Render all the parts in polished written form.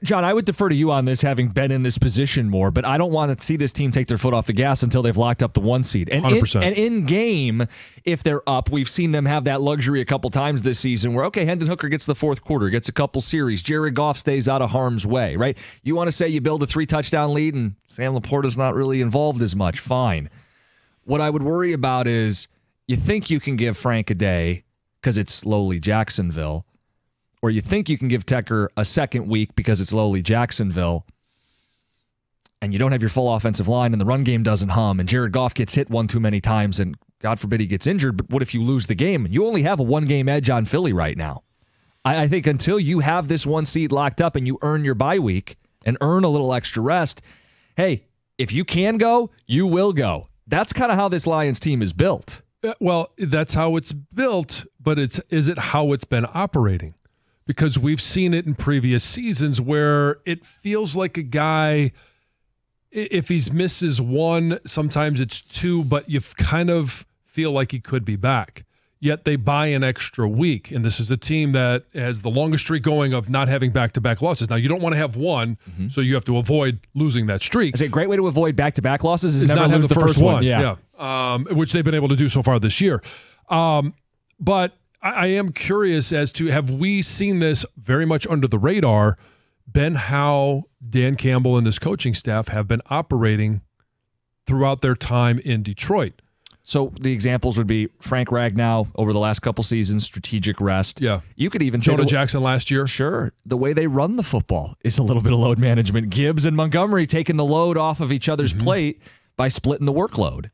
John, I would defer to you on this, having been in this position more, but I don't want to see this team take their foot off the gas until they've locked up the 1 seed. And 100%. in game, if they're up, we've seen them have that luxury a couple times this season where, okay, Hendon Hooker gets the fourth quarter, gets a couple series, Jared Goff stays out of harm's way, right? You want to say you build a 3-touchdown lead and Sam Laporta's not really involved as much, fine. What I would worry about is you think you can give Frank a day because it's lowly Jacksonville, or you think you can give Tecker a second week because it's lowly Jacksonville, and you don't have your full offensive line and the run game doesn't hum and Jared Goff gets hit one too many times and God forbid he gets injured, but what if you lose the game? You only have a 1-game edge on Philly right now. I think until you have this 1 seed locked up and you earn your bye week and earn a little extra rest, hey, if you can go, you will go. That's kind of how this Lions team is built. Well, that's how it's built, but is it how it's been operating? Because we've seen it in previous seasons where it feels like a guy, if he misses 1, sometimes it's 2, but you kind of feel like he could be back. Yet they buy an extra week, and this is a team that has the longest streak going of not having back-to-back losses. Now, you don't want to have 1, so you have to avoid losing that streak. Is it a great way to avoid back-to-back losses? Is never not lose have the first one. Yeah. Which they've been able to do so far this year. But I am curious as to, have we seen this very much under the radar, been how Dan Campbell and his coaching staff have been operating throughout their time in Detroit? So the examples would be Frank Ragnow over the last couple seasons, strategic rest. Yeah. You could even say Jonah Jackson last year. Sure. The way they run the football is a little bit of load management. Gibbs and Montgomery taking the load off of each other's plate by splitting the workload.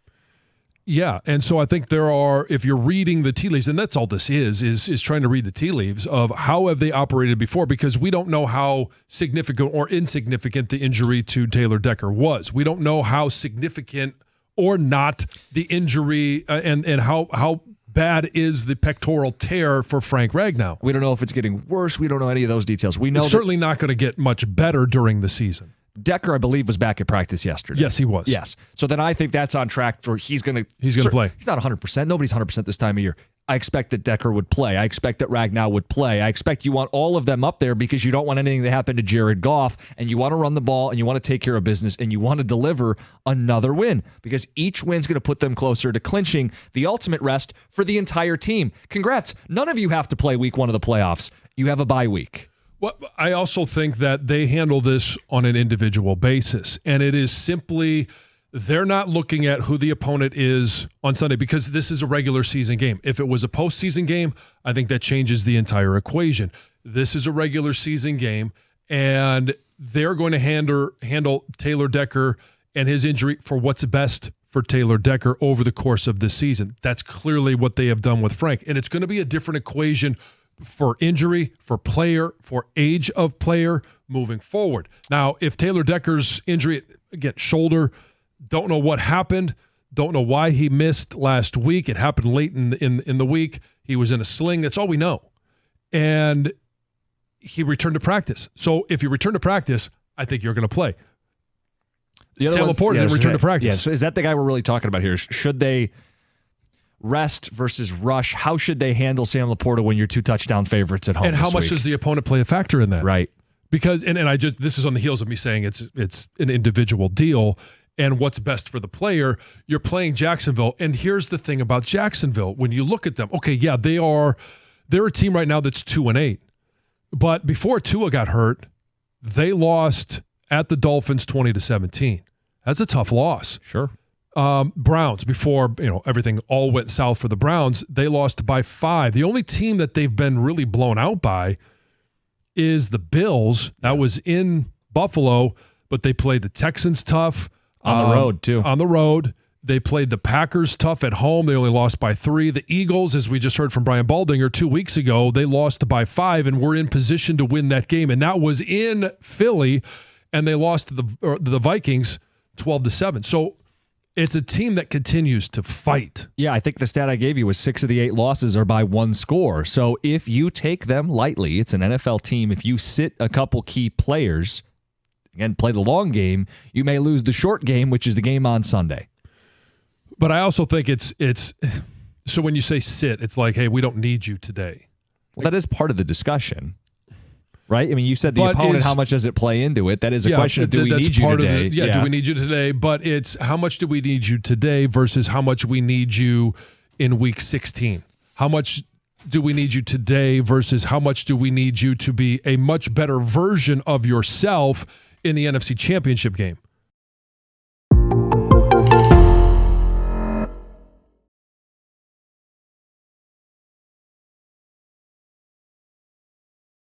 Yeah, and so I think there are, if you're reading the tea leaves, and that's all this is trying to read the tea leaves of how have they operated before, because we don't know how significant or insignificant the injury to Taylor Decker was. We don't know how significant or not the injury and how bad is the pectoral tear for Frank Ragnow. We don't know if it's getting worse. We don't know any of those details. We know it's certainly not going to get much better during the season. Decker, I believe, was back at practice yesterday. Yes, he was. Yes. So then I think that's on track for he's going to play. He's not 100%. Nobody's 100% this time of year. I expect that Decker would play. I expect that Ragnow would play. I expect you want all of them up there because you don't want anything to happen to Jared Goff, and you want to run the ball, and you want to take care of business, and you want to deliver another win because each win's going to put them closer to clinching the ultimate rest for the entire team. Congrats. None of you have to play week 1 of the playoffs. You have a bye week. Well, I also think that they handle this on an individual basis, and it is simply they're not looking at who the opponent is on Sunday because this is a regular season game. If it was a postseason game, I think that changes the entire equation. This is a regular season game, and they're going to handle Taylor Decker and his injury for what's best for Taylor Decker over the course of this season. That's clearly what they have done with Frank, and it's going to be a different equation for injury, for player, for age of player moving forward. Now, if Taylor Decker's injury, again, shoulder, don't know what happened, don't know why he missed last week. It happened late in the week. He was in a sling. That's all we know. And he returned to practice. So if you return to practice, I think you're going to play. Sam Laporta didn't return to practice. Yeah, so is that the guy we're really talking about here? Should they rest versus rush? How should they handle Sam Laporta when you're 2 touchdown favorites at home? And how much does the opponent play a factor in that? Right. Because and I just, this is on the heels of me saying it's an individual deal and what's best for the player. You're playing Jacksonville, and here's the thing about Jacksonville. When you look at them, okay, yeah, they're a team right now that's 2-8. But before Tua got hurt, they lost at the Dolphins 20-17. That's a tough loss. Sure. Browns, before everything all went south for the Browns, they lost by 5. The only team that they've been really blown out by is the Bills. That was in Buffalo, but they played the Texans tough. On the road, too. On the road. They played the Packers tough at home. They only lost by 3. The Eagles, as we just heard from Brian Baldinger 2 weeks ago, they lost by 5 and were in position to win that game. And that was in Philly, and they lost to the Vikings 12-7. So it's a team that continues to fight. Yeah, I think the stat I gave you was 6 of the 8 losses are by 1 score. So if you take them lightly, it's an NFL team. If you sit a couple key players, again, play the long game, you may lose the short game, which is the game on Sunday. But I also think it's so when you say sit, it's like, hey, we don't need you today. Well, that is part of the discussion, right? I mean, you said the opponent, how much does it play into it? That is a question of do we need you today? Do we need you today? But it's how much do we need you today versus how much we need you in week 16? How much do we need you today versus how much do we need you to be a much better version of yourself in the NFC Championship game?